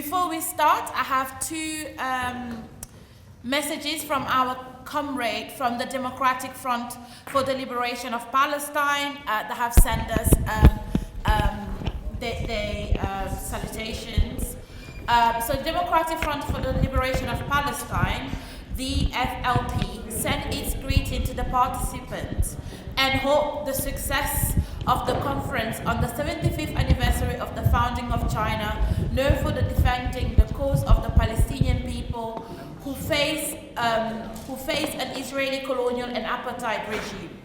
Before we start, I have two messages from our comrade from the Democratic Front for the Liberation of Palestine that have sent us their salutations. So the Democratic Front for the Liberation of Palestine, the FLP, sent its greeting to the participants and hope the success of the conference on the 75th anniversary of the founding of China, known for the defending the cause of the Palestinian people who face an Israeli colonial and apartheid regime,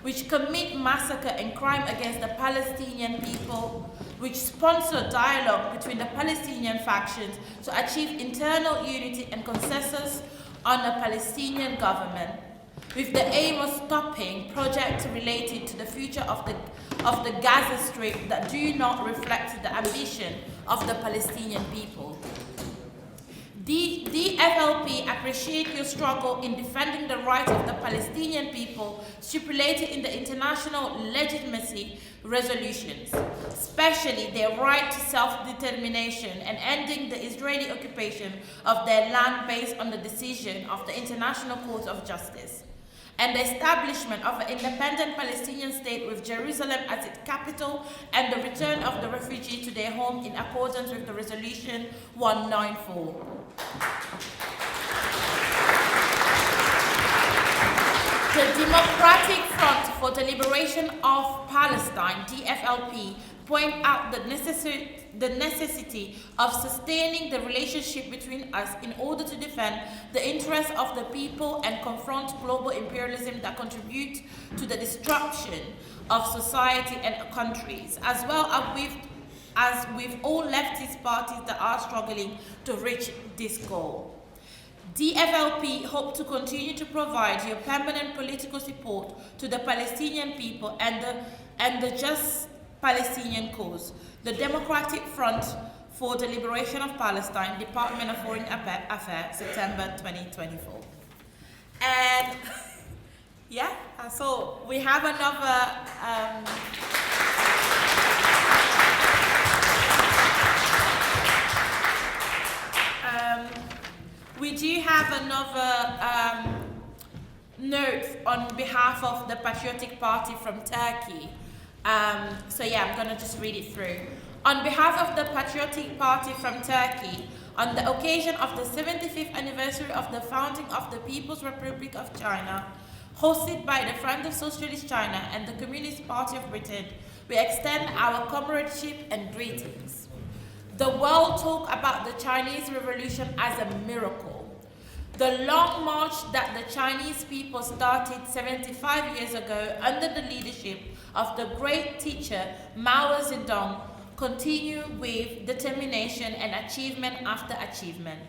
which commit massacre and crime against the Palestinian people, which sponsor dialogue between the Palestinian factions to achieve internal unity and consensus on a Palestinian government, with the aim of stopping projects related to the future of the Gaza Strip that do not reflect the ambition of the Palestinian people. The FLP appreciate your struggle in defending the rights of the Palestinian people stipulated in the international legitimacy resolutions, especially their right to self-determination and ending the Israeli occupation of their land based on the decision of the International Court of Justice, and the establishment of an independent Palestinian state with Jerusalem as its capital, and the return of the refugee to their home in accordance with the Resolution 194. The Democratic Front for the Liberation of Palestine, DFLP, point out the necessity of sustaining the relationship between us in order to defend the interests of the people and confront global imperialism that contribute to the destruction of society and countries, as well as with all leftist parties that are struggling to reach this goal. DFLP hope to continue to provide your permanent political support to the Palestinian people and the just Palestinian cause. The Democratic Front for the Liberation of Palestine, Department of Foreign Affairs, September 2024. And yeah, so we have another we do have another note on behalf of the Patriotic Party from Turkey. So yeah, I'm gonna just read it through. On behalf of the Patriotic Party from Turkey, on the occasion of the 75th anniversary of the founding of the People's Republic of China, hosted by the Friends of Socialist China and the Communist Party of Britain, we extend our comradeship and greetings. The world talk about the Chinese Revolution as a miracle. The long march that the Chinese people started 75 years ago under the leadership of the great teacher Mao Zedong continue with determination and achievement after achievement.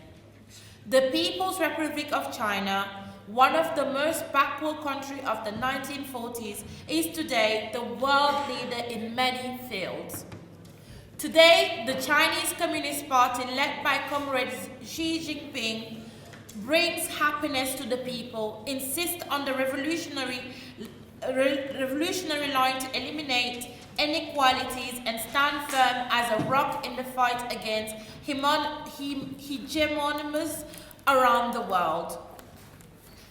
The People's Republic of China, one of the most backward countries of the 1940s, is today the world leader in many fields. Today, the Chinese Communist Party, led by Comrade Xi Jinping, brings happiness to the people, insists on the revolutionary line to eliminate inequalities, and stand firm as a rock in the fight against hegemonies around the world.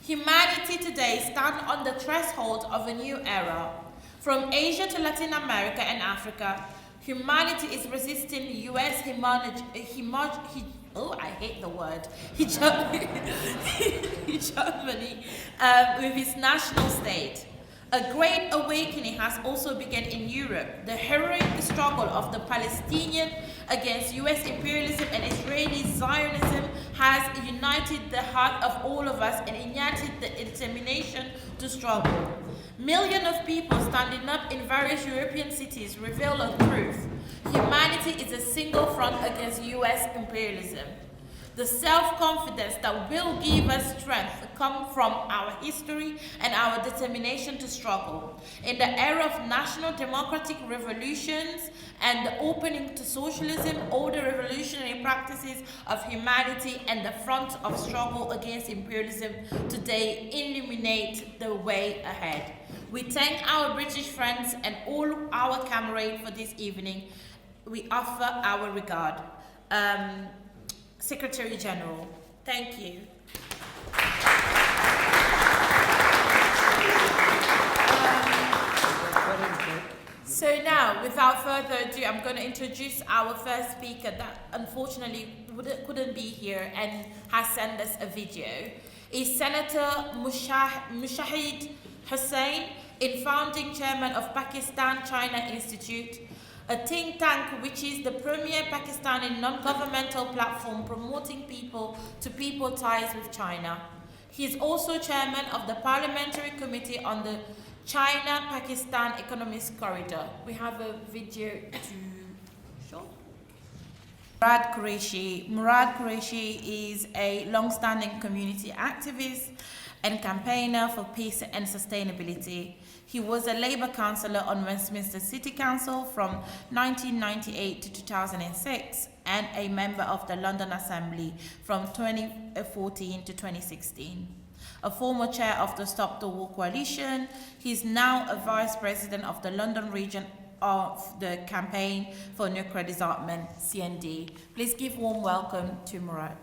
Humanity today stands on the threshold of a new era. From Asia to Latin America and Africa, humanity is resisting U.S. hegemony with its national state. A great awakening has also begun in Europe. The heroic struggle of the Palestinian against U.S. imperialism and Israeli Zionism has united the heart of all of us and ignited the determination to struggle. Millions of people standing up in various European cities reveal a truth. Humanity is a single front against U.S. imperialism. The self-confidence that will give us strength comes from our history and our determination to struggle. In the era of national democratic revolutions and the opening to socialism, all the revolutionary practices of humanity and the front of struggle against imperialism today illuminate the way ahead. We thank our British friends and all our comrades for this evening. We offer our regard. Secretary General. Thank you. So now, without further ado, I'm going to introduce our first speaker that unfortunately couldn't be here and has sent us a video. Is Senator Mushahid Hussain, founding chairman of Pakistan-China Institute, a think tank which is the premier Pakistani non-governmental platform promoting people-to-people ties with China. He is also chairman of the Parliamentary Committee on the China-Pakistan Economic Corridor. We have a video to show. Murad Qureshi. Murad Qureshi is a long-standing community activist and campaigner for peace and sustainability. He was a Labour councillor on Westminster City Council from 1998 to 2006 and a member of the London Assembly from 2014 to 2016. A former chair of the Stop the War Coalition, he is now a vice president of the London region of the Campaign for Nuclear Disarmament, CND. Please give warm welcome to Murad.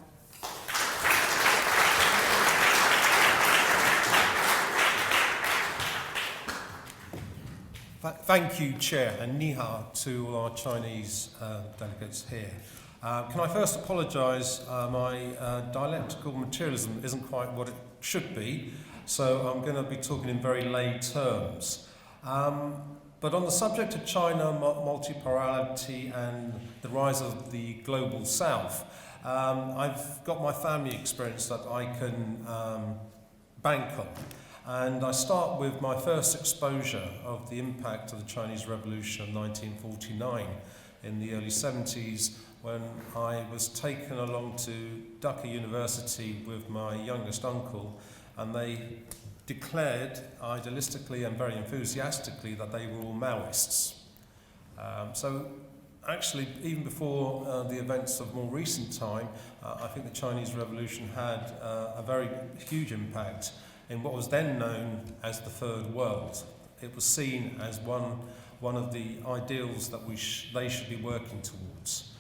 Thank you, Chair, and ni hao to all our Chinese delegates here. Can I first apologise, my dialectical materialism isn't quite what it should be, so I'm going to be talking in very lay terms. But on the subject of China, multipolarity and the rise of the global south, I've got my family experience that I can bank on. And I start with my first exposure of the impact of the Chinese Revolution of 1949 in the early 70s, when I was taken along to Dhaka University with my youngest uncle, and they declared idealistically and very enthusiastically that they were all Maoists. So actually, even before the events of more recent time, I think the Chinese Revolution had a very huge impact in what was then known as the Third World. It was seen as one of the ideals that they should be working towards.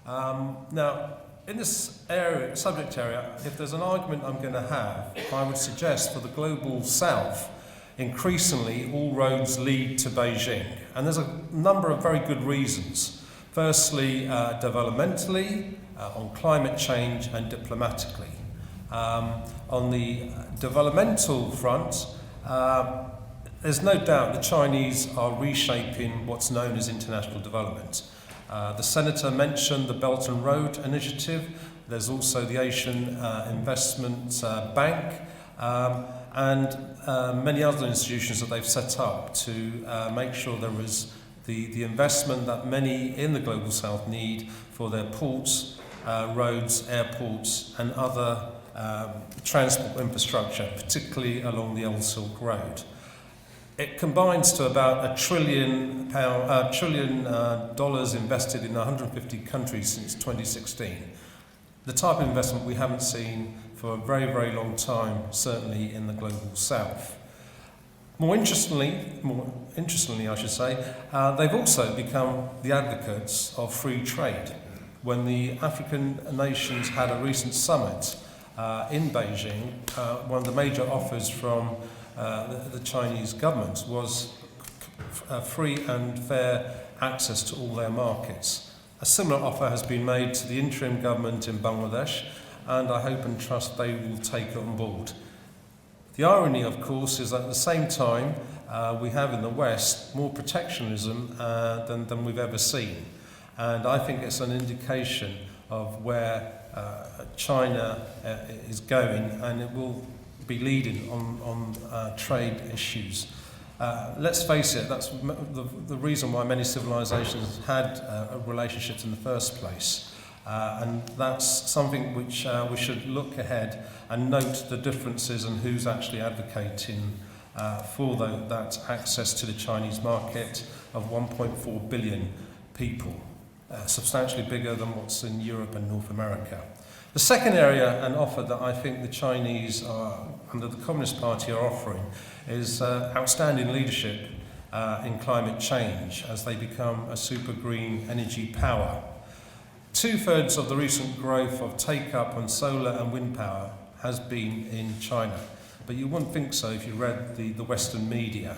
Now, in this subject area, if there's an argument I'm going to have, I would suggest for the global south, increasingly all roads lead to Beijing. And there's a number of very good reasons. Firstly, developmentally, on climate change, and diplomatically. On the developmental front, there's no doubt the Chinese are reshaping what's known as international development. The Senator mentioned the Belt and Road Initiative. There's also the Asian Investment Bank and many other institutions that they've set up to make sure there is the investment that many in the Global South need for their ports, roads, airports and other transport infrastructure, particularly along the Old Silk Road. It combines to about $1 trillion invested in 150 countries since 2016. The type of investment we haven't seen for a very, very long time, certainly in the global south. More interestingly, I should say, they've also become the advocates of free trade. When the African nations had a recent summit in Beijing, one of the major offers from the Chinese government was free and fair access to all their markets. A similar offer has been made to the interim government in Bangladesh, and I hope and trust they will take it on board. The irony, of course, is that at the same time we have in the West more protectionism than we've ever seen. And I think it's an indication of where China is going, and it will be leading on trade issues. Let's face it, that's the reason why many civilizations had relationships in the first place. And that's something which we should look ahead and note the differences and who's actually advocating for that access to the Chinese market of 1.4 billion people, substantially bigger than what's in Europe and North America. The second area and offer that I think the Chinese under the Communist Party are offering is outstanding leadership in climate change as they become a super green energy power. 2/3 of the recent growth of take-up on solar and wind power has been in China. But you wouldn't think so if you read the Western media.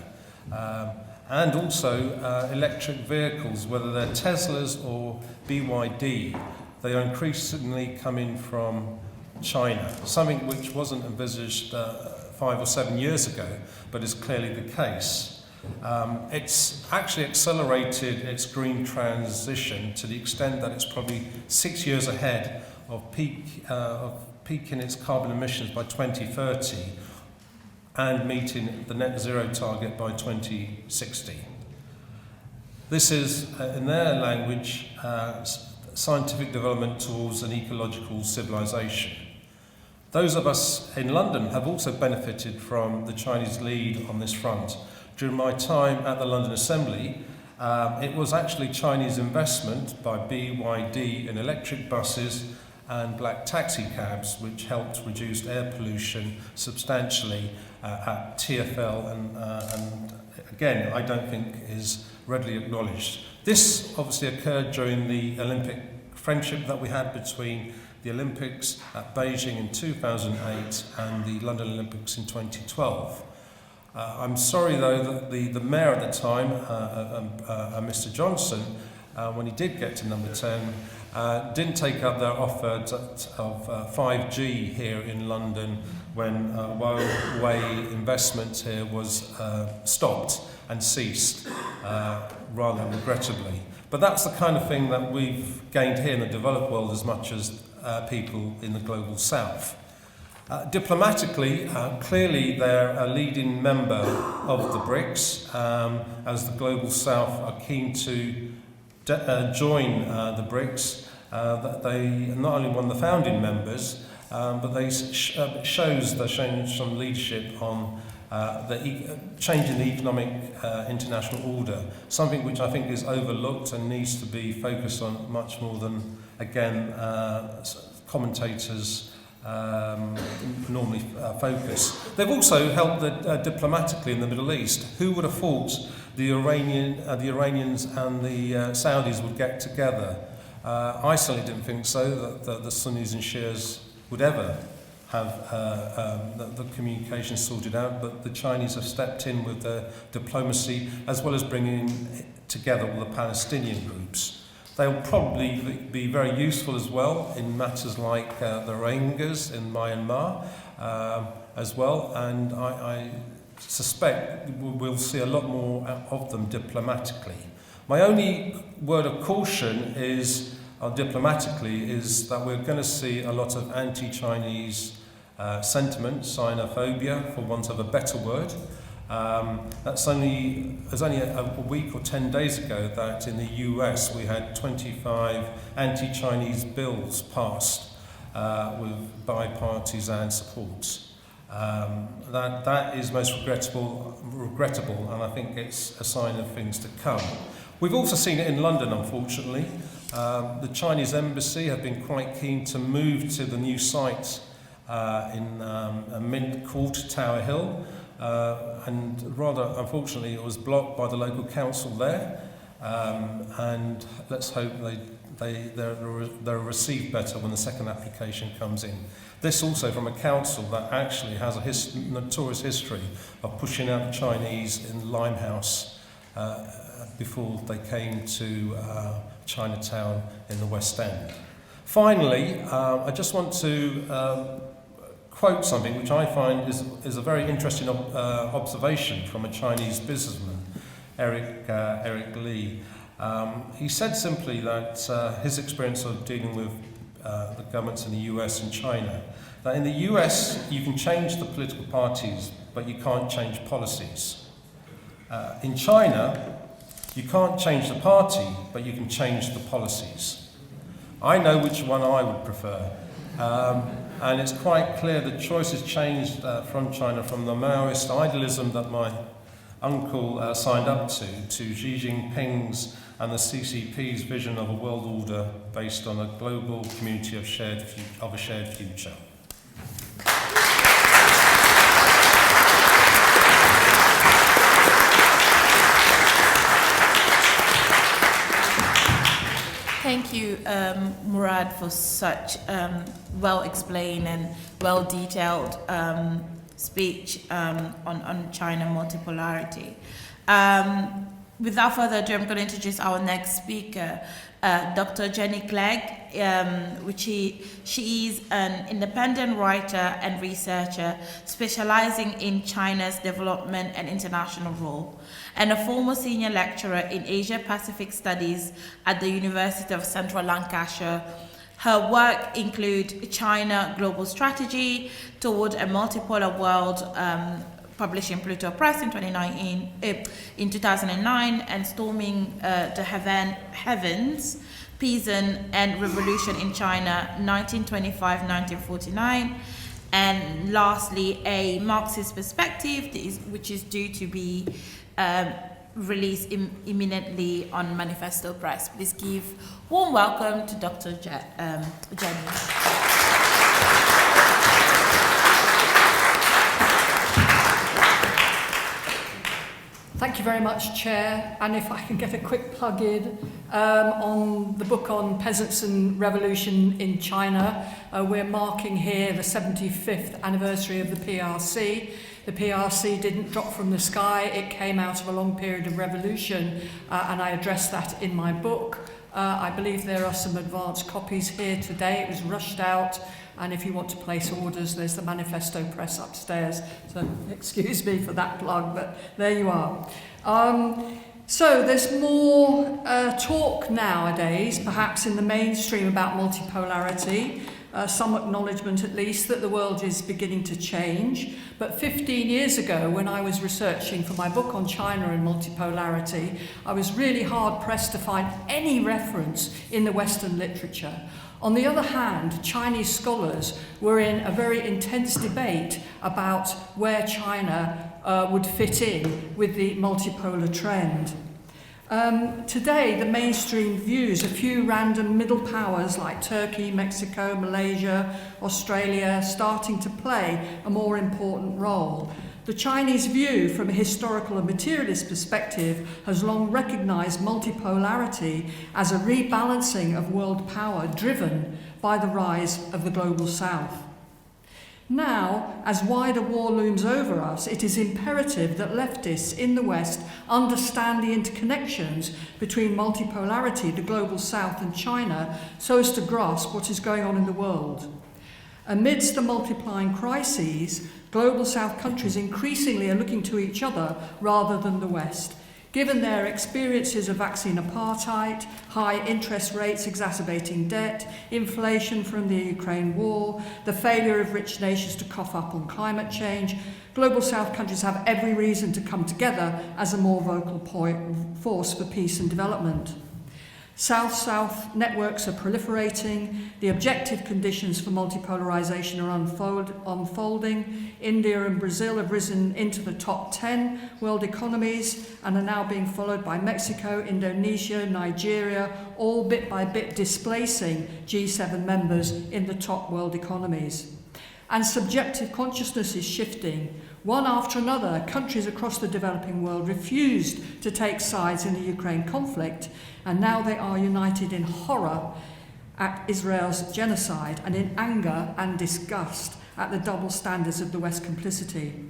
And also electric vehicles, whether they're Teslas or BYD, they are increasingly coming from China, something which wasn't envisaged 5 or 7 years ago, but is clearly the case. It's actually accelerated its green transition to the extent that it's probably 6 years ahead of peaking its carbon emissions by 2030 and meeting the net zero target by 2060. This is, in their language, scientific development towards an ecological civilization. Those of us in London have also benefited from the Chinese lead on this front. During my time at the London Assembly, it was actually Chinese investment by BYD in electric buses and black taxi cabs which helped reduce air pollution substantially at TfL and again, I don't think is readily acknowledged. This obviously occurred during the Olympic friendship that we had between the Olympics at Beijing in 2008 and the London Olympics in 2012. I'm sorry though that the mayor at the time, Mr. Johnson, when he did get to number 10, didn't take up their offer of 5G here in London when Huawei investment here was stopped and ceased, rather regrettably. But that's the kind of thing that we've gained here in the developed world as much as people in the global south. Diplomatically, clearly they're a leading member of the BRICS, as the global south are keen to join the BRICS. They not only one of the founding members, but they're showing some leadership on changing the economic international order, something which I think is overlooked and needs to be focused on much more than, again, commentators normally focus. They've also helped diplomatically in the Middle East. Who would have thought the Iranians and the Saudis would get together? I certainly didn't think so, that the Sunnis and Shias would ever have the communication sorted out, but the Chinese have stepped in with their diplomacy as well as bringing together all the Palestinian groups. They'll probably be very useful as well in matters like the Rohingyas in Myanmar as well, and I suspect we'll see a lot more of them diplomatically. My only word of caution is, diplomatically, is that we're going to see a lot of anti-Chinese sentiment, xenophobia, for want of a better word. It was only a week or 10 days ago that in the US we had 25 anti-Chinese bills passed with bipartisan support. That is most regrettable, and I think it's a sign of things to come. We've also seen it in London, unfortunately. The Chinese embassy have been quite keen to move to the new site in a mint called Tower Hill, and rather unfortunately it was blocked by the local council there, and let's hope they're received better when the second application comes in. This also from a council that actually has a notorious history of pushing out the Chinese in Limehouse before they came to Chinatown in the West End. Finally, I just want to quote something which I find is a very interesting observation from a Chinese businessman, Eric Lee. He said simply that his experience of dealing with the governments in the US and China, that in the US you can change the political parties, but you can't change policies. In China, you can't change the party, but you can change the policies. I know which one I would prefer. And it's quite clear the choice has changed from China, from the Maoist idealism that my uncle signed up to Xi Jinping's and the CCP's vision of a world order based on a global community of a shared future. Thank you Murad, for such well-explained and well-detailed speech on China multipolarity. Without further ado, I'm going to introduce our next speaker, Dr. Jenny Clegg, she is an independent writer and researcher specializing in China's development and international role, and a former senior lecturer in Asia-Pacific Studies at the University of Central Lancashire. Her work includes China Global Strategy Toward a Multipolar World, published in Pluto Press in 2009, and Storming the Heavens, Peace and Revolution in China, 1925-1949, and lastly, A Marxist Perspective, which is due to be released imminently on Manifesto Press. Please give warm welcome to Dr. Jenny. Thank you very much, Chair. And if I can get a quick plug in on the book on peasants and revolution in China, we're marking here the 75th anniversary of the PRC. The PRC didn't drop from the sky, it came out of a long period of revolution, and I address that in my book. I believe there are some advanced copies here today. It was rushed out, and if you want to place orders, there's the Manifesto Press upstairs. So excuse me for that plug, but there you are. So there's more talk nowadays, perhaps in the mainstream, about multipolarity. Some acknowledgement at least that the world is beginning to change. But 15 years ago, when I was researching for my book on China and multipolarity, I was really hard pressed to find any reference in the Western literature. On the other hand, Chinese scholars were in a very intense debate about where China would fit in with the multipolar trend. Today, the mainstream views a few random middle powers like Turkey, Mexico, Malaysia, Australia starting to play a more important role. The Chinese view, from a historical and materialist perspective, has long recognized multipolarity as a rebalancing of world power driven by the rise of the global south. Now, as wider war looms over us, it is imperative that leftists in the West understand the interconnections between multipolarity, the global south, and China, so as to grasp what is going on in the world. Amidst the multiplying crises, global south countries increasingly are looking to each other rather than the West. Given their experiences of vaccine apartheid, high interest rates exacerbating debt, inflation from the Ukraine war, the failure of rich nations to cough up on climate change, global south countries have every reason to come together as a more vocal force for peace and development. South-South networks are proliferating, the objective conditions for multipolarization are unfolding. India and Brazil have risen into the top 10 world economies and are now being followed by Mexico, Indonesia, Nigeria, all bit by bit displacing G7 members in the top world economies. And subjective consciousness is shifting. One after another, countries across the developing world refused to take sides in the Ukraine conflict, and now they are united in horror at Israel's genocide and in anger and disgust at the double standards of the West complicity.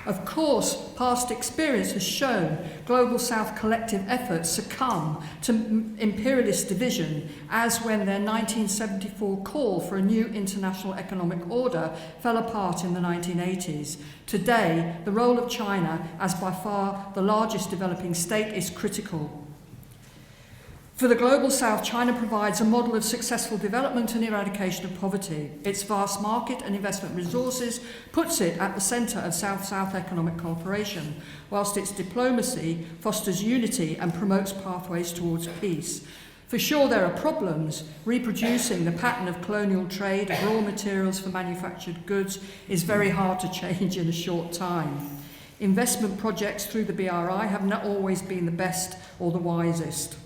Of course, past experience has shown global south collective efforts succumb to imperialist division, as when their 1974 call for a new international economic order fell apart in the 1980s. Today, the role of China, as by far the largest developing state, is critical. For the global south, China provides a model of successful development and eradication of poverty. Its vast market and investment resources puts it at the centre of South-South economic cooperation, whilst its diplomacy fosters unity and promotes pathways towards peace. For sure, there are problems. Reproducing the pattern of colonial trade of raw materials for manufactured goods is very hard to change in a short time. Investment projects through the BRI have not always been the best or the wisest.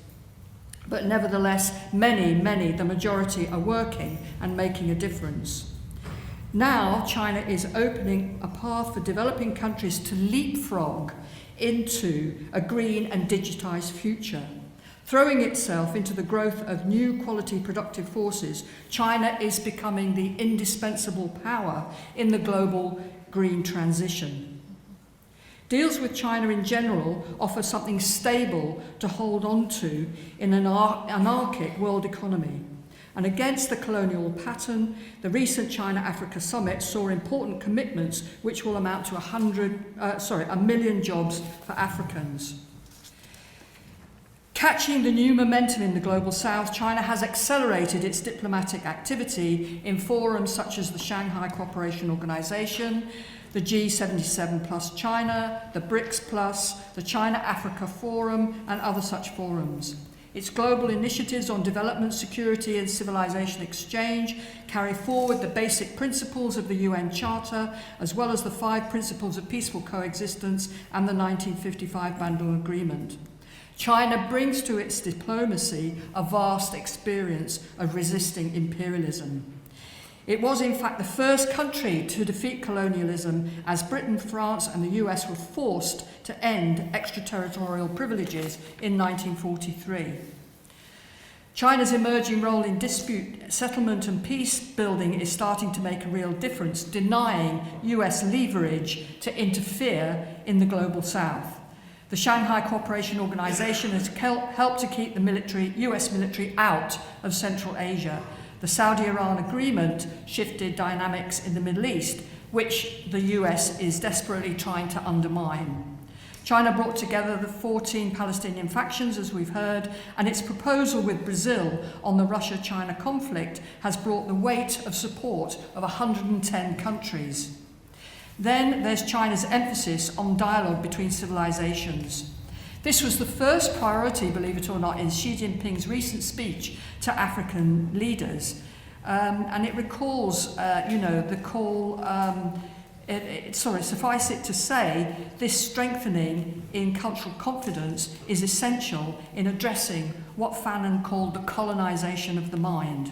But nevertheless, many, the majority are working and making a difference. Now, China is opening a path for developing countries to leapfrog into a green and digitised future. Throwing itself into the growth of new quality productive forces, China is becoming the indispensable power in the global green transition. Deals with China in general offer something stable to hold on to in an anarchic world economy. And against the colonial pattern, the recent China-Africa summit saw important commitments which will amount to 1 million jobs for Africans. Catching the new momentum in the global south, China has accelerated its diplomatic activity in forums such as the Shanghai Cooperation Organization, the G77 plus China, the BRICS plus, the China-Africa Forum, and other such forums. Its global initiatives on development, security and civilization exchange carry forward the basic principles of the UN Charter, as well as the 5 principles of peaceful coexistence and the 1955 Bandung Agreement. China brings to its diplomacy a vast experience of resisting imperialism. It was in fact the first country to defeat colonialism, as Britain, France and the US were forced to end extraterritorial privileges in 1943. China's emerging role in dispute settlement and peace building is starting to make a real difference, denying US leverage to interfere in the global south. The Shanghai Cooperation Organization has helped to keep the US military out of Central Asia. The Saudi-Iran agreement shifted dynamics in the Middle East, which the US is desperately trying to undermine. China brought together the 14 Palestinian factions, as we've heard, and its proposal with Brazil on the Russia-China conflict has brought the weight of support of 110 countries. Then there's China's emphasis on dialogue between civilizations. This was the first priority, believe it or not, in Xi Jinping's recent speech to African leaders. And it recalls, the call, suffice it to say, this strengthening in cultural confidence is essential in addressing what Fanon called the colonization of the mind.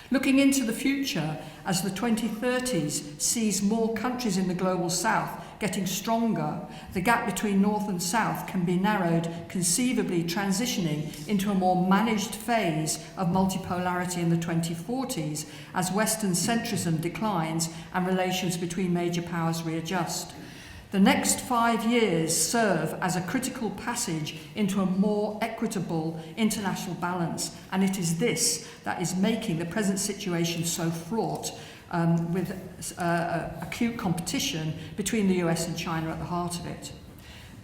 Looking into the future, as the 2030s sees more countries in the global south getting stronger, the gap between north and south can be narrowed, conceivably transitioning into a more managed phase of multipolarity in the 2040s as Western centrism declines and relations between major powers readjust. The next 5 years serve as a critical passage into a more equitable international balance, and it is this that is making the present situation so fraught, with acute competition between the US and China at the heart of it.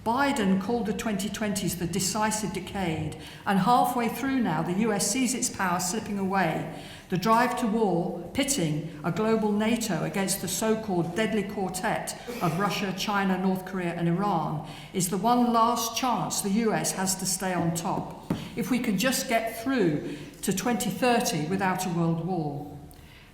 Biden called the 2020s the decisive decade, and halfway through now, the US sees its power slipping away. The drive to war, pitting a global NATO against the so-called deadly quartet of Russia, China, North Korea and Iran, is the one last chance the US has to stay on top, if we can just get through to 2030 without a world war.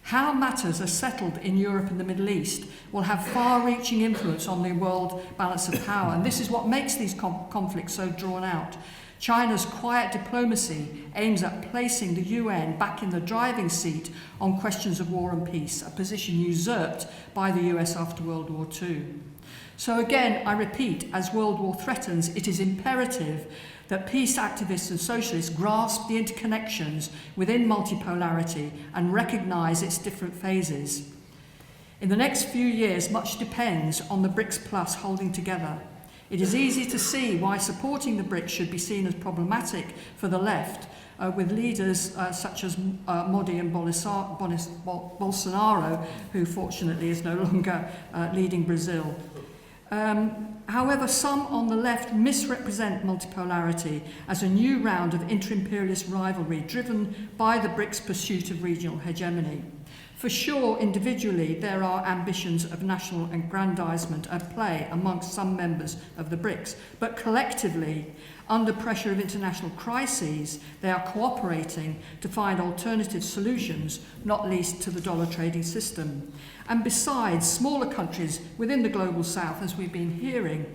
How matters are settled in Europe and the Middle East will have far-reaching influence on the world balance of power, and this is what makes these conflicts so drawn out. China's quiet diplomacy aims at placing the UN back in the driving seat on questions of war and peace, a position usurped by the US after World War II. So again, I repeat, as World War threatens, it is imperative that peace activists and socialists grasp the interconnections within multipolarity and recognise its different phases. In the next few years, much depends on the BRICS Plus holding together. It is easy to see why supporting the BRICS should be seen as problematic for the left, with leaders such as Modi and Bolsonaro, who fortunately is no longer leading Brazil. However, some on the left misrepresent multipolarity as a new round of inter-imperialist rivalry driven by the BRICS' pursuit of regional hegemony. For sure, individually, there are ambitions of national aggrandizement at play amongst some members of the BRICS, but collectively, under pressure of international crises, they are cooperating to find alternative solutions, not least to the dollar trading system. And besides, smaller countries within the global south, as we've been hearing,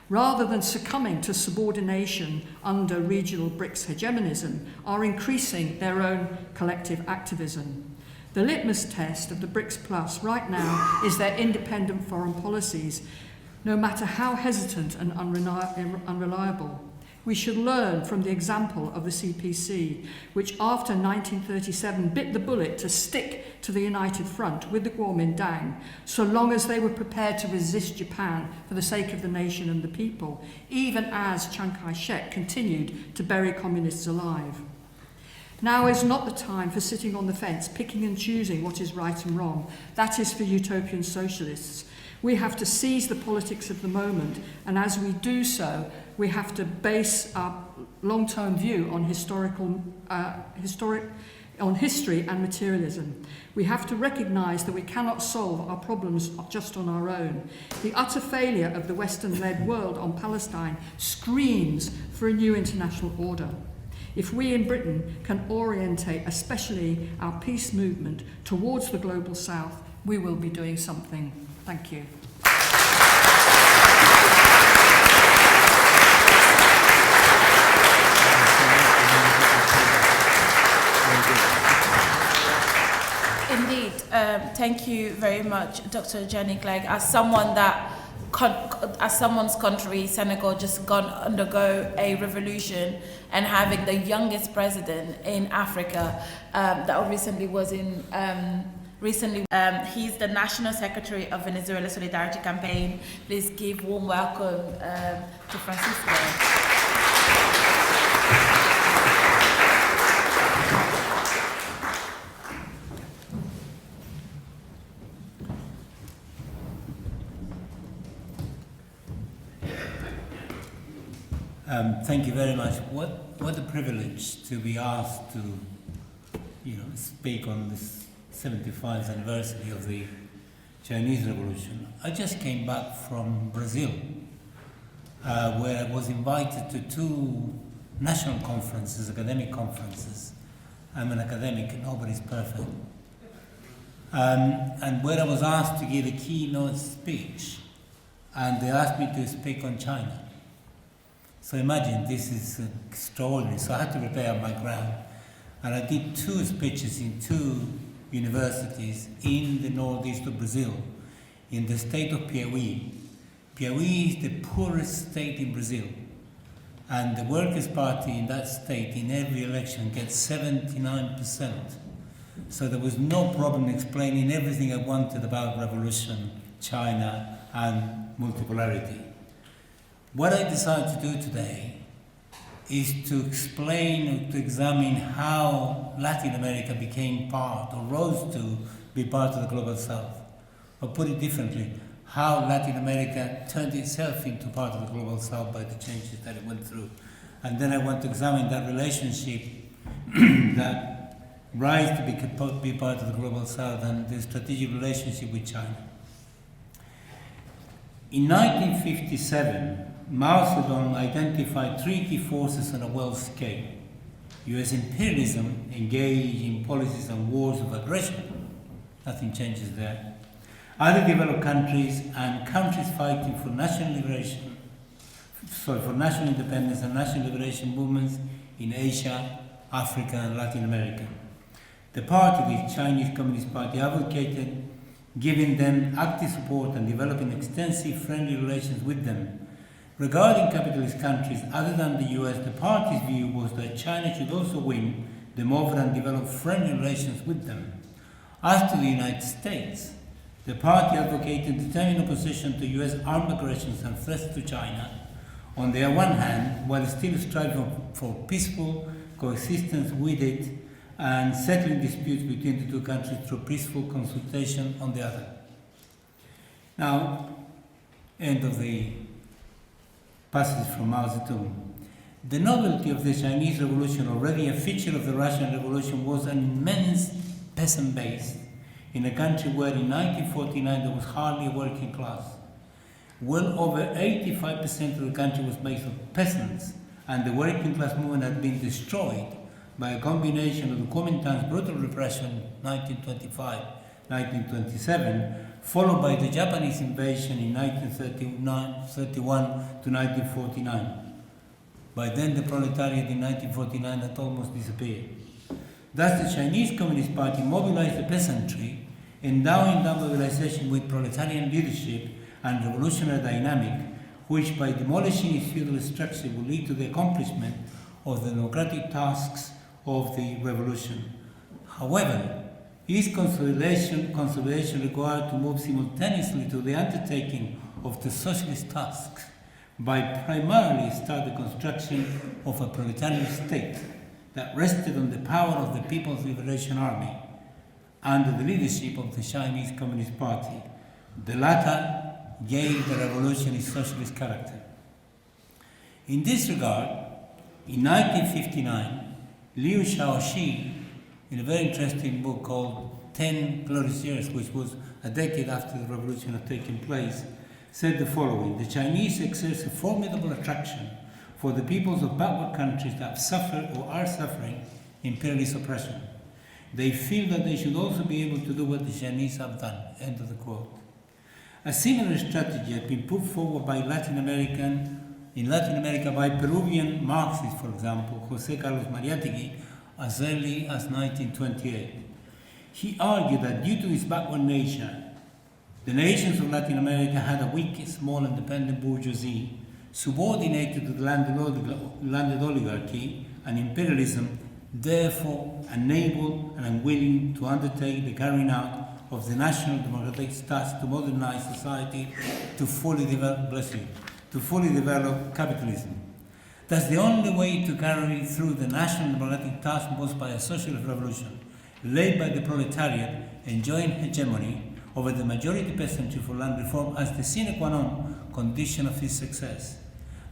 rather than succumbing to subordination under regional BRICS hegemonism, are increasing their own collective activism. The litmus test of the BRICS Plus right now is their independent foreign policies, no matter how hesitant and unreliable. We should learn from the example of the CPC, which after 1937 bit the bullet to stick to the United Front with the Kuomintang, so long as they were prepared to resist Japan for the sake of the nation and the people, even as Chiang Kai-shek continued to bury communists alive. Now is not the time for sitting on the fence, picking and choosing what is right and wrong. That is for utopian socialists. We have to seize the politics of the moment, and as we do so, we have to base our long-term view on history and materialism. We have to recognise that we cannot solve our problems just on our own. The utter failure of the Western-led world on Palestine screams for a new international order. If we in Britain can orientate especially our peace movement towards the global south, we will be doing something. Thank you. Indeed, thank you very much, Dr. Jenny Clegg. As someone's country, Senegal, just undergo a revolution and having the youngest president in Africa that recently was in. He's the National Secretary of Venezuela Solidarity Campaign. Please give warm welcome to Francisco. Thank you very much. What a privilege to be asked to, speak on this 75th anniversary of the Chinese Revolution. I just came back from Brazil, where I was invited to 2 national conferences, academic conferences. I'm an academic, nobody's perfect. And where I was asked to give a keynote speech, and they asked me to speak on China. So imagine, this is extraordinary. So I had to prepare my ground. And I did 2 speeches in 2 universities in the northeast of Brazil, in the state of Piauí. Piauí is the poorest state in Brazil. And the Workers' Party in that state, in every election, gets 79%. So there was no problem explaining everything I wanted about revolution, China, and multipolarity. What I decided to do today is to explain, to examine how Latin America became part, or rose to be part of the Global South. Or put it differently, how Latin America turned itself into part of the Global South by the changes that it went through. And then I want to examine that relationship that rise to be part of the Global South and the strategic relationship with China. In 1957, Mao Zedong identified 3 key forces on a world scale. US imperialism engaged in policies and wars of aggression. Nothing changes there. Other developed countries and countries fighting for national liberation, for national independence and national liberation movements in Asia, Africa, and Latin America. The party, the Chinese Communist Party, advocated giving them active support and developing extensive friendly relations with them. Regarding capitalist countries other than the US, the party's view was that China should also win them over and develop friendly relations with them. As to the United States, the party advocated determined opposition to US armed aggressions and threats to China on the one hand, while still striving for peaceful coexistence with it and settling disputes between the 2 countries through peaceful consultation on the other. Now, end of the passage from Mao Zedong. The novelty of the Chinese Revolution, already a feature of the Russian Revolution, was an immense peasant base in a country where in 1949 there was hardly a working class. Well over 85% of the country was made of peasants, and the working class movement had been destroyed by a combination of the Kuomintang's brutal repression 1925-1927, followed by the Japanese invasion in 1931 to 1949. By then the proletariat in 1949 had almost disappeared. Thus, the Chinese Communist Party mobilized the peasantry, endowing that mobilization with proletarian leadership and revolutionary dynamic, which by demolishing its feudal structure will lead to the accomplishment of the democratic tasks of the revolution. However, its consolidation required to move simultaneously to the undertaking of the socialist tasks by primarily start the construction of a proletarian state that rested on the power of the People's Liberation Army under the leadership of the Chinese Communist Party. The latter gave the revolution its socialist character. In this regard, in 1959, Liu Shaoxi, in a very interesting book called 10 Glorious Years, which was a decade after the revolution had taken place, said the following: the Chinese exerts a formidable attraction for the peoples of backward countries that have suffered or are suffering imperialist oppression. They feel that they should also be able to do what the Chinese have done. End of the quote. A similar strategy had been put forward in Latin America by Peruvian Marxists, for example, José Carlos Mariátegui, as early as 1928. He argued that due to its backward nature, the nations of Latin America had a weak, small, independent bourgeoisie, subordinated to the landed oligarchy and imperialism, therefore unable and unwilling to undertake the carrying out of the national democratic task to modernize society to fully develop capitalism. Thus, the only way to carry through the national democratic task was by a socialist revolution, led by the proletariat enjoying hegemony over the majority peasantry for land reform as the sine qua non condition of its success.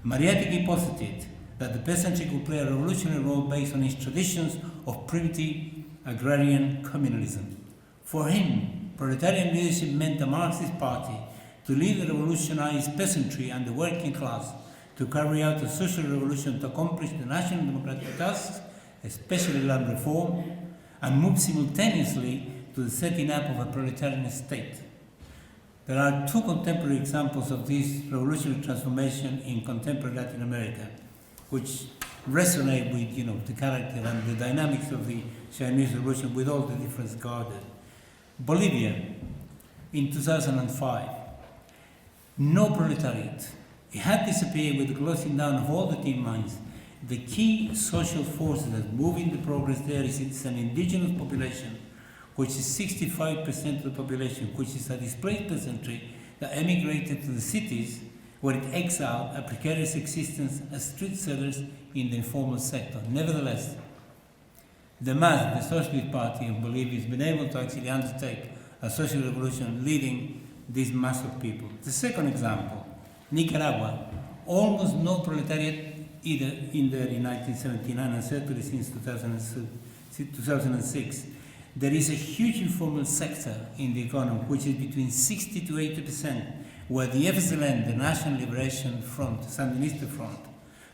Mariátegui posited that the peasantry could play a revolutionary role based on its traditions of primitive agrarian communalism. For him, proletarian leadership meant the Marxist Party to lead the revolutionized peasantry and the working class to carry out a social revolution to accomplish the national democratic tasks, especially land reform, and move simultaneously to the setting up of a proletarian state. There are two contemporary examples of this revolutionary transformation in contemporary Latin America, which resonate with the character and the dynamics of the Chinese Revolution with all the difference guarded. Bolivia, in 2005, no proletariat. It had disappeared with the closing down of all the tin mines. The key social forces that moving the progress there is it's an indigenous population, which is 65% of the population, which is a displaced peasantry that emigrated to the cities where it exiled a precarious existence as street sellers in the informal sector. Nevertheless, the MAS, the Socialist Party of Bolivia, has been able to actually undertake a social revolution leading this mass of people. The second example, Nicaragua, almost no proletariat either in there in 1979 and certainly since 2006. There is a huge informal sector in the economy, which is between 60 to 80%, where the FSLN, the National Liberation Front, Sandinista Front,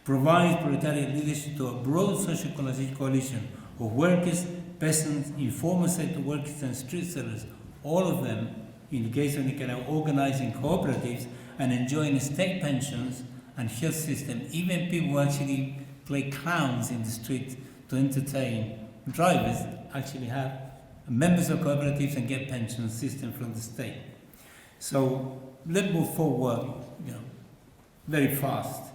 provides proletariat leadership to a broad social coalition of workers, peasants, informal sector workers, and street sellers, all of them, in the case of Nicaragua, organizing cooperatives and enjoying state pensions and health system. Even people who actually play clowns in the street to entertain drivers actually have members of cooperatives and get pension system from the state. So let's move forward, very fast.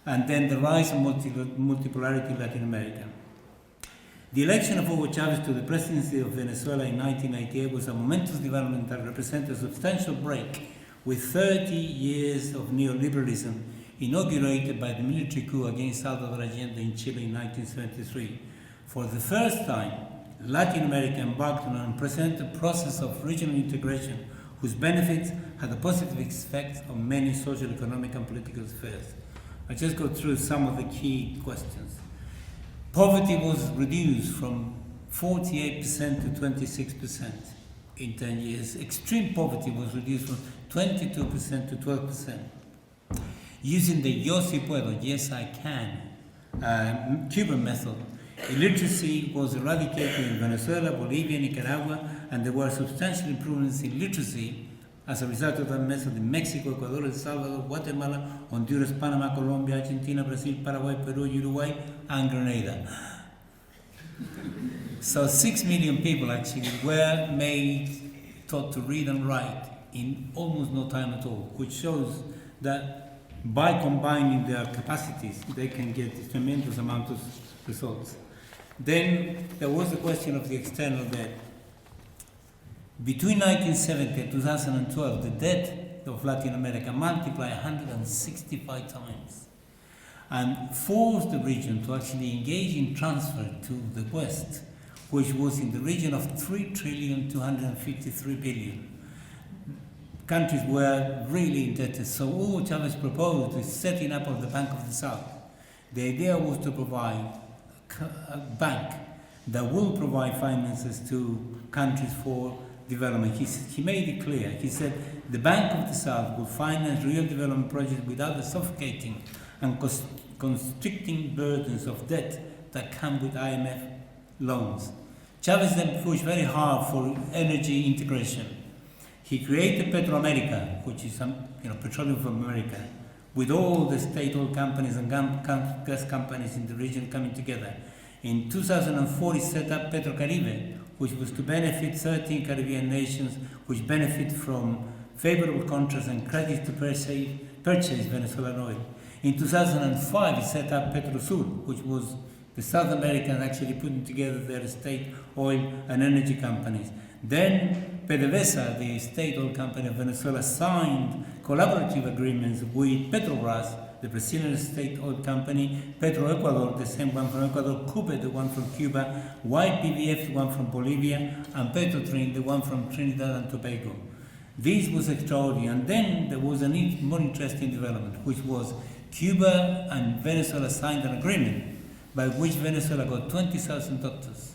And then the rise of multipolarity in Latin America. The election of Hugo Chavez to the presidency of Venezuela in 1998 was a momentous development that represented a substantial break with 30 years of neoliberalism inaugurated by the military coup against Salvador Allende in Chile in 1973. For the first time, Latin America embarked on an unprecedented process of regional integration whose benefits had a positive effect on many social, economic, and political spheres. I'll just go through some of the key questions. Poverty was reduced from 48% to 26% in 10 years. Extreme poverty was reduced from 22% to 12%. Using the Yo Si Puedo, yes I can, Cuban method, illiteracy was eradicated in Venezuela, Bolivia, Nicaragua, and there were substantial improvements in literacy as a result of that method in Mexico, Ecuador, El Salvador, Guatemala, Honduras, Panama, Colombia, Argentina, Brazil, Paraguay, Peru, Uruguay, and Grenada. So 6 million people actually were taught to read and write in almost no time at all, which shows that by combining their capacities, they can get a tremendous amount of results. Then there was the question of the external debt. Between 1970 and 2012, the debt of Latin America multiplied 165 times and forced the region to actually engage in transfer to the West, which was in the region of 3,253 billion. Countries were really indebted. So all Chavez proposed is setting up of the Bank of the South. The idea was to provide a bank that will provide finances to countries for development. He made it clear. He said the Bank of the South will finance real development projects without the suffocating and constricting burdens of debt that come with IMF loans. Chavez then pushed very hard for energy integration. He created Petroamerica, which is petroleum from America, with all the state-owned companies and gas companies in the region coming together. In 2004, he set up Petrocaribe, which was to benefit 13 Caribbean nations, which benefit from favorable contracts and credits to purchase Venezuelan oil. In 2005, he set up Petrosur, which was the South Americans actually putting together their state oil and energy companies. Then PDVSA, the state-owned company of Venezuela, signed collaborative agreements with Petrobras, the Brazilian state-owned company, Petroecuador, the same one from Ecuador, CUBE, the one from Cuba, YPBF, the one from Bolivia, and Petrotrin, the one from Trinidad and Tobago. This was extraordinary. And then there was a more interesting development, which was Cuba and Venezuela signed an agreement by which Venezuela got 20,000 doctors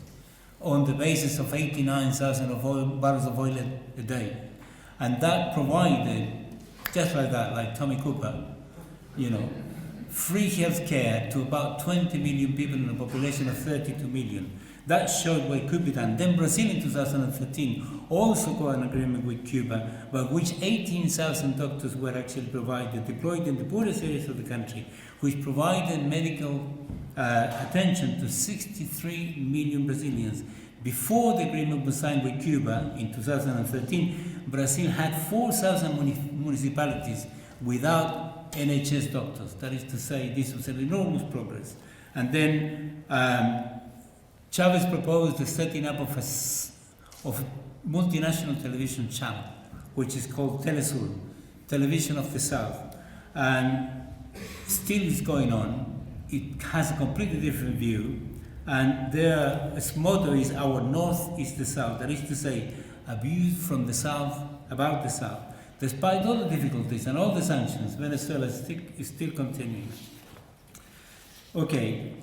on the basis of 89,000 barrels of oil a day. And that provided, just like that, like Tommy Cooper, free health care to about 20 million people in a population of 32 million. That showed what could be done. Then Brazil in 2013 also got an agreement with Cuba, by which 18,000 doctors were actually provided, deployed in the poorest areas of the country, which provided medical attention to 63 million Brazilians. Before the agreement was signed with Cuba in 2013, Brazil had 4,000 municipalities without NHS doctors. That is to say, this was an enormous progress. And then Chavez proposed the setting up of a multinational television channel, which is called Telesur, Television of the South. And still is going on. It has a completely different view, and their motto is "Our North is the South." That is to say, a view from the South about the South. Despite all the difficulties and all the sanctions, Venezuela is still continuing. Okay,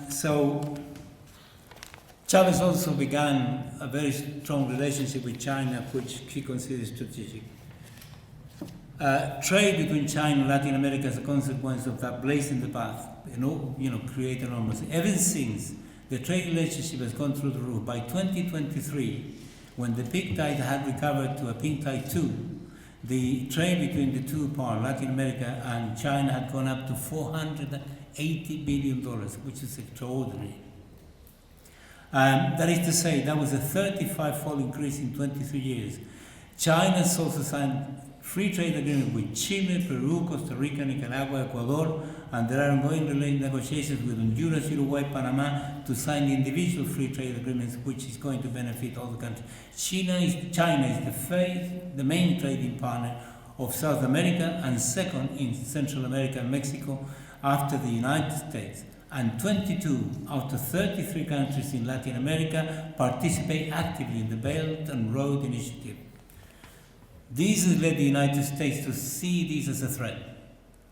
so Chavez also began a very strong relationship with China, which he considers strategic. Trade between China and Latin America as a consequence of that blazing the path, create enormous. Ever since, the trade relationship has gone through the roof. By 2023, when the pink tide had recovered to a pink tide 2, the trade between the two parts, Latin America and China, had gone up to $480 billion, which is extraordinary. That is to say, that was a 35-fold increase in 23 years. China has also signed free trade agreement with Chile, Peru, Costa Rica, Nicaragua, Ecuador, and there are ongoing negotiations with Honduras, Uruguay, Panama to sign individual free trade agreements, which is going to benefit all the countries. China is the main trading partner of South America and second in Central America and Mexico after the United States. And 22 out of 33 countries in Latin America participate actively in the Belt and Road Initiative. This has led the United States to see this as a threat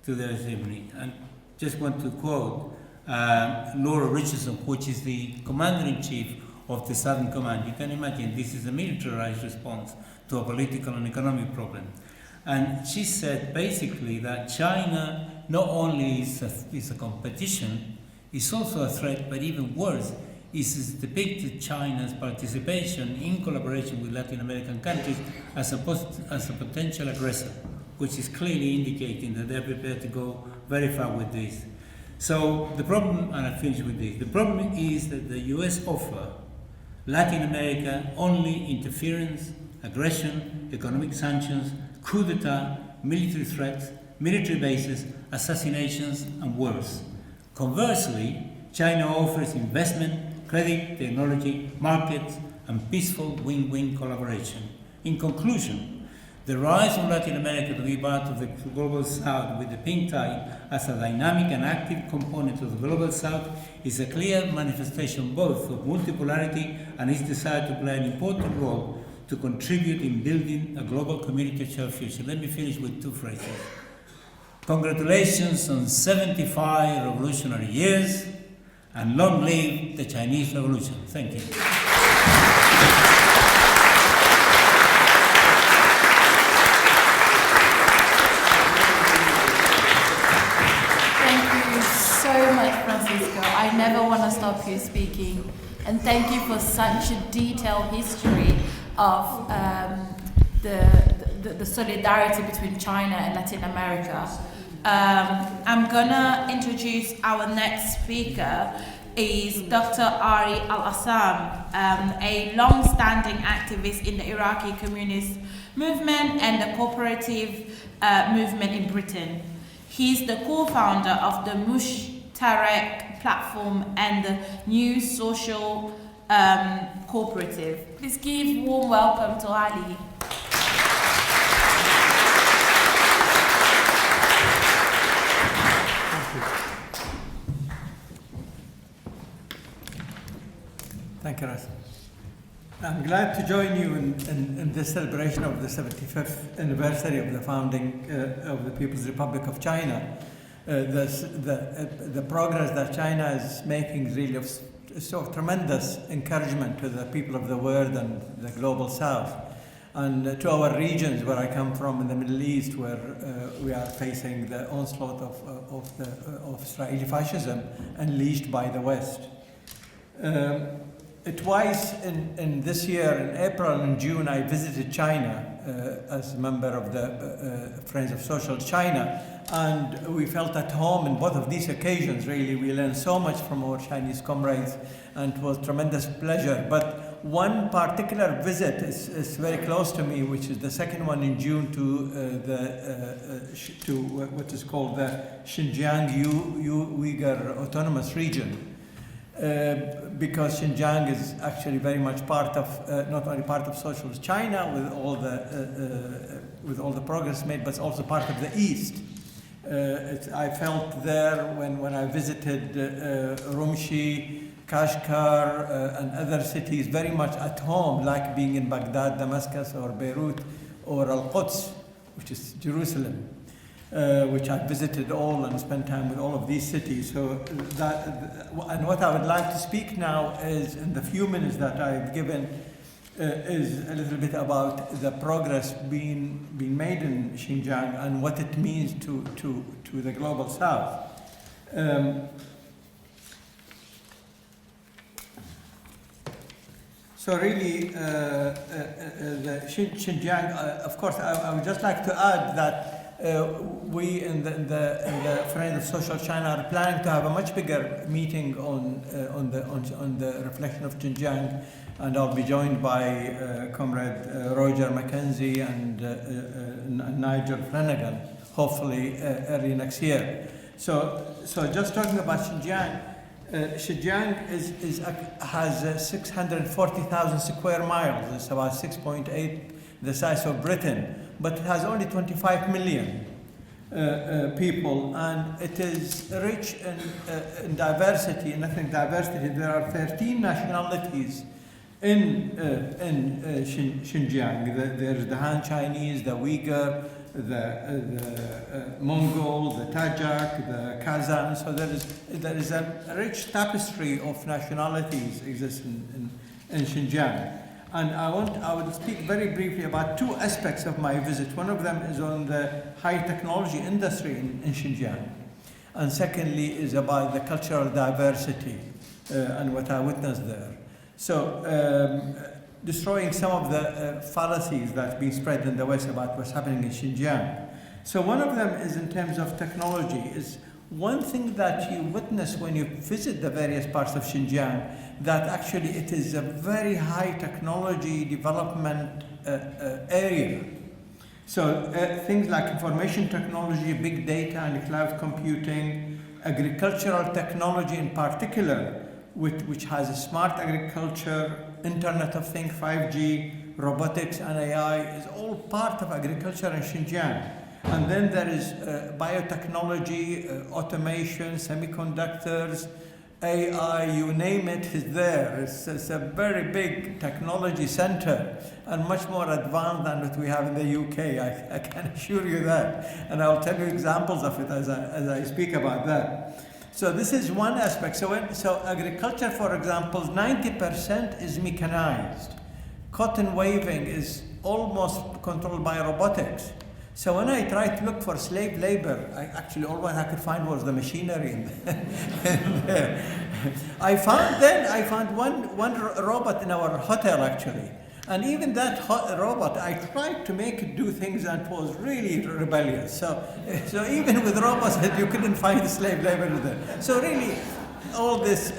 to their hegemony. And just want to quote Laura Richardson, which is the Commander-in-Chief of the Southern Command. You can imagine this is a militarized response to a political and economic problem. And she said basically that China not only is a competition, it's also a threat, but even worse, is depicted China's participation in collaboration with Latin American countries as a potential aggressor, which is clearly indicating that they're prepared to go very far with this. So the problem, and I finish with this, the problem is that the US offer Latin America only interference, aggression, economic sanctions, coup d'etat, military threats, military bases, assassinations, and wars. Conversely, China offers investment, credit, technology, markets, and peaceful win-win collaboration. In conclusion, the rise of Latin America to be part of the Global South with the pink tide as a dynamic and active component of the Global South is a clear manifestation both of multipolarity and its desire to play an important role to contribute in building a global community shared future. Let me finish with two phrases. Congratulations on 75 revolutionary years, and long live the Chinese Revolution. Thank you. Francisco, I never want to stop you speaking, and thank you for such a detailed history of the solidarity between China and Latin America. I'm gonna introduce our next speaker. Is Dr. Ari Al-Assam, a long-standing activist in the Iraqi communist movement and the cooperative movement in Britain. He's the co-founder of the Mushtarek platform and the New Social Cooperative. Please give warm welcome to Ali. Thank you, Ras. I'm glad to join you in this celebration of the 75th anniversary of the founding of the People's Republic of China. The progress that China is making is really of tremendous encouragement to the people of the world and the global South, and to our regions where I come from in the Middle East, where we are facing the onslaught of Israeli fascism unleashed by the West. Twice in this year, in April and June, I visited China as a member of the Friends of Socialist China, and we felt at home in both of these occasions. Really, we learned so much from our Chinese comrades, and it was tremendous pleasure. But one particular visit is very close to me, which is the second one in June to what is called the Xinjiang Uyghur Autonomous Region. Because Xinjiang is actually very much part of, not only part of Socialist China with all the progress made, but it's also part of the East. I felt there when I visited Rumshi, Kashgar, and other cities very much at home, like being in Baghdad, Damascus, or Beirut, or Al-Quds, which is Jerusalem. Which I visited all and spent time with all of these cities. So and what I would like to speak now is, in the few minutes that I've given, is a little bit about the progress being made in Xinjiang and what it means to the global South. So really, the Xinjiang, of course, I would just like to add that we in the Friends of Social China are planning to have a much bigger meeting on the reflection of Xinjiang, and I'll be joined by Comrade Roger Mackenzie and Nigel Flanagan, hopefully early next year. So just talking about Xinjiang, Xinjiang has 640,000 square miles. It's about 6.8 the size of Britain, but it has only 25 million people, and it is rich in diversity, and ethnic diversity. There are 13 nationalities in Xinjiang. There's the Han Chinese, the Uyghur, the Mongol, the Tajik, the Kazan. So there is a rich tapestry of nationalities exists in Xinjiang. And I would speak very briefly about two aspects of my visit. One of them is on the high technology industry in Xinjiang. And secondly is about the cultural diversity and what I witnessed there. So destroying some of the fallacies that's being spread in the West about what's happening in Xinjiang. So one of them is in terms of technology, is one thing that you witness when you visit the various parts of Xinjiang, that actually it is a very high technology development area. So things like information technology, big data and cloud computing, agricultural technology in particular, which has a smart agriculture, Internet of Things, 5G, robotics and AI is all part of agriculture in Xinjiang. And then there is biotechnology, automation, semiconductors, AI, you name it, is there. It's a very big technology center and much more advanced than what we have in the UK, I can assure you that. And I'll tell you examples of it as I speak about that. So this is one aspect. So agriculture, for example, 90% is mechanized. Cotton weaving is almost controlled by robotics. So when I tried to look for slave labor, all what I could find was the machinery in there. I found one robot in our hotel actually. And even that robot, I tried to make it do things that was really rebellious. So even with robots, you couldn't find slave labor there. So really, all this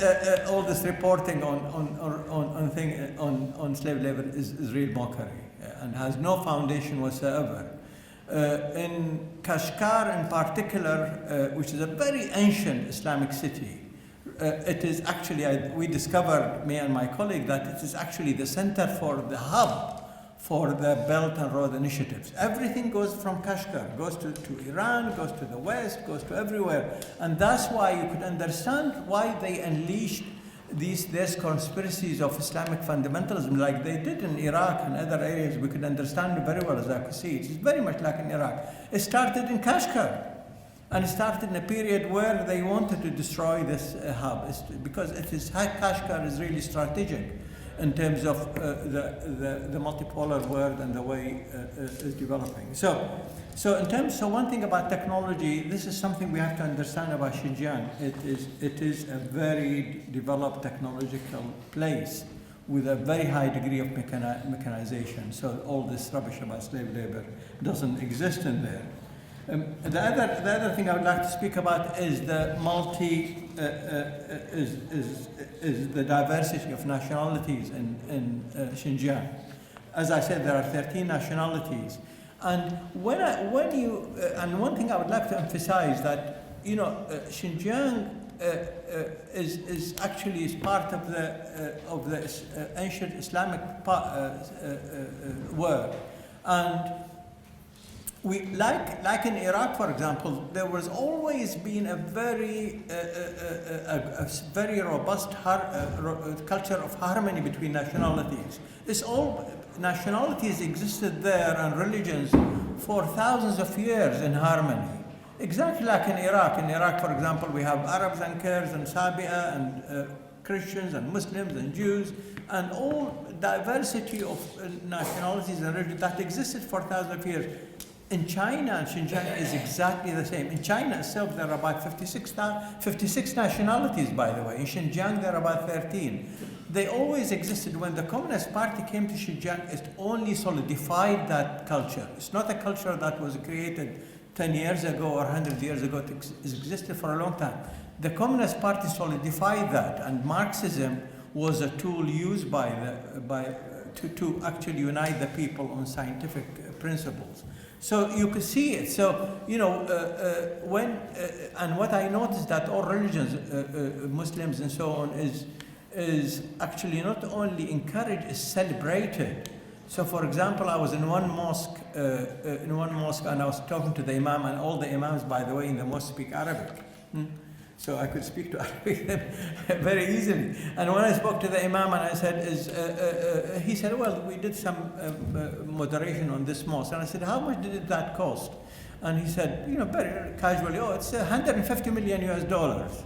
reporting on slave labor is real mockery and has no foundation whatsoever. In Kashgar in particular, which is a very ancient Islamic city, it is actually, we discovered, me and my colleague, that it is actually the center for the hub for the Belt and Road initiatives. Everything goes from Kashgar, goes to Iran, goes to the West, goes to everywhere. And that's why you could understand why they unleashed these conspiracies of Islamic fundamentalism like they did in Iraq and other areas. We could understand it very well, as I could see. It's very much like in Iraq. It started in Kashgar. And it started in a period where they wanted to destroy this hub. Because Kashgar is really strategic in terms of the multipolar world and the way it's developing. So one thing about technology, this is something we have to understand about Xinjiang. It is a very developed technological place with a very high degree of mechanization. So all this rubbish about slave labor doesn't exist in there. The other thing I would like to speak about is the is the diversity of nationalities in Xinjiang. As I said, there are 13 nationalities, and and one thing I would like to emphasize that Xinjiang is actually part of the ancient Islamic world, and we like in Iraq, for example, there was always been a very robust culture of harmony between nationalities. Nationalities existed there and religions for thousands of years in harmony. Exactly like in Iraq. In Iraq, for example, we have Arabs and Kurds and Sabia and Christians and Muslims and Jews and all diversity of nationalities and religions that existed for thousands of years. In China and Xinjiang is exactly the same. In China itself, there are about 56 nationalities, by the way. In Xinjiang, there are about 13. They always existed. When the Communist Party came to Xinjiang, it only solidified that culture. It's not a culture that was created 10 years ago or 100 years ago. It existed for a long time. The Communist Party solidified that, and Marxism was a tool used to actually unite the people on scientific principles. So you could see it. So and what I noticed that all religions, Muslims and so on, is actually not only encouraged, is celebrated. So, for example, I was in one mosque, and I was talking to the imam, and all the imams, by the way, in the mosque speak Arabic. So I could speak to Arabic very easily. And when I spoke to the imam and I said, he said, well, we did some moderation on this mosque. And I said, how much did that cost? And he said, very casually, it's $150 million US.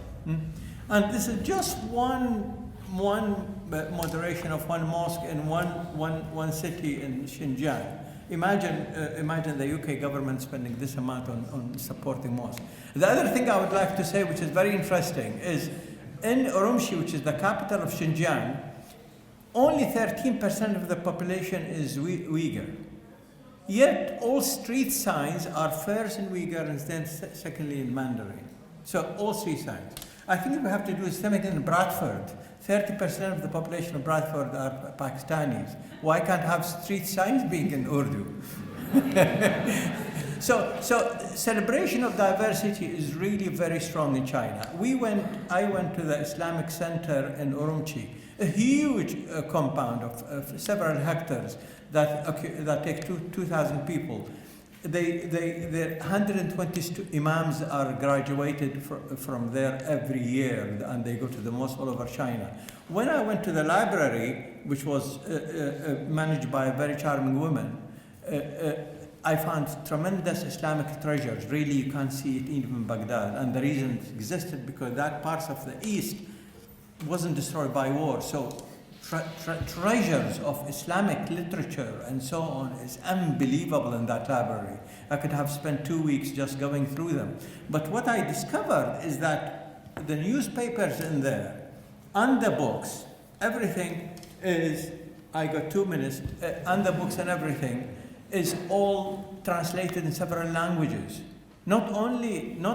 And this is just one moderation of one mosque in one city in Xinjiang. Imagine the UK government spending this amount on supporting mosques. The other thing I would like to say, which is very interesting, is in Urumqi, which is the capital of Xinjiang, only 13% of the population is Uyghur. Yet all street signs are first in Uyghur and then secondly in Mandarin. So all three signs. I think we have to do the same thing in Bradford. 30% of the population of Bradford are Pakistanis. Why can't have street signs being in Urdu? So celebration of diversity is really very strong in China. I went to the Islamic Center in Urumqi, a huge compound of several hectares that takes 2,000 people. The 120 imams are graduated from there every year, and they go to the mosque all over China. When I went to the library, which was managed by a very charming woman, I found tremendous Islamic treasures. Really, you can't see it even in Baghdad. And the reason it existed because that part of the East wasn't destroyed by war. So treasures of Islamic literature and so on is unbelievable in that library. I could have spent 2 weeks just going through them. But what I discovered is that the newspapers in there and the books, everything is, I got 2 minutes, and the books and everything is all translated in several languages. Not only in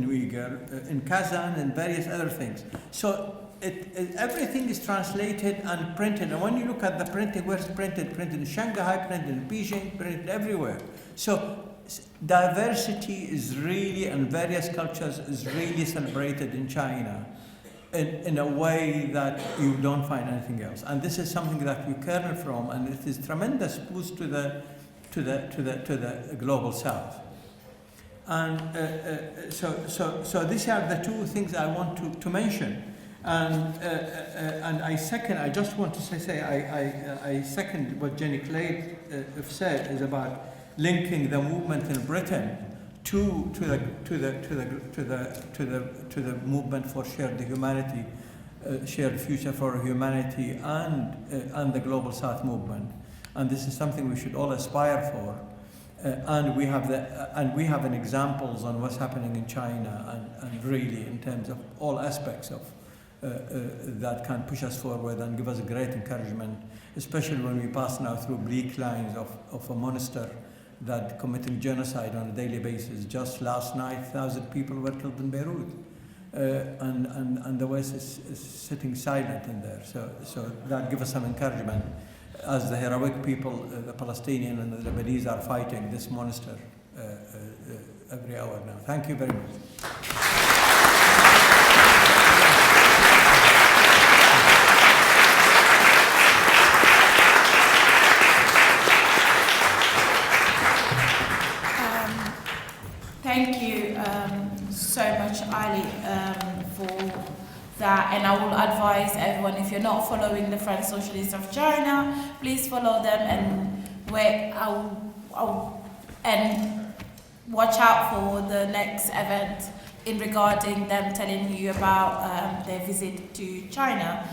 Uyghur, in Kazan and various other things. So everything is translated and printed. And when you look at the printing, where's it printed? Printed in Shanghai, printed in Beijing, printed everywhere. So diversity is really, and various cultures is really celebrated in China in a way that you don't find anything else. And this is something that we kernel from, and it is tremendous boost to the global south. And so these are the two things I want to mention. And I just want to say I second what Jenny Clegg said, is about linking the movement in Britain to the movement for shared humanity, shared future for humanity, and the global South movement. And this is something we should all aspire for. And we have an examples on what's happening in China, and really in terms of all aspects of that can push us forward and give us a great encouragement, especially when we pass now through bleak lines of a monster that committing genocide on a daily basis. Just last night, 1,000 people were killed in Beirut, and the West is sitting silent in there. So that gives us some encouragement as the heroic people, the Palestinian and the Lebanese, are fighting this monster every hour now. Thank you very much. Thank you so much, Ali, for that. And I will advise everyone, if you're not following the French Socialists of China, please follow them, and watch out for the next event in regarding them telling you about their visit to China.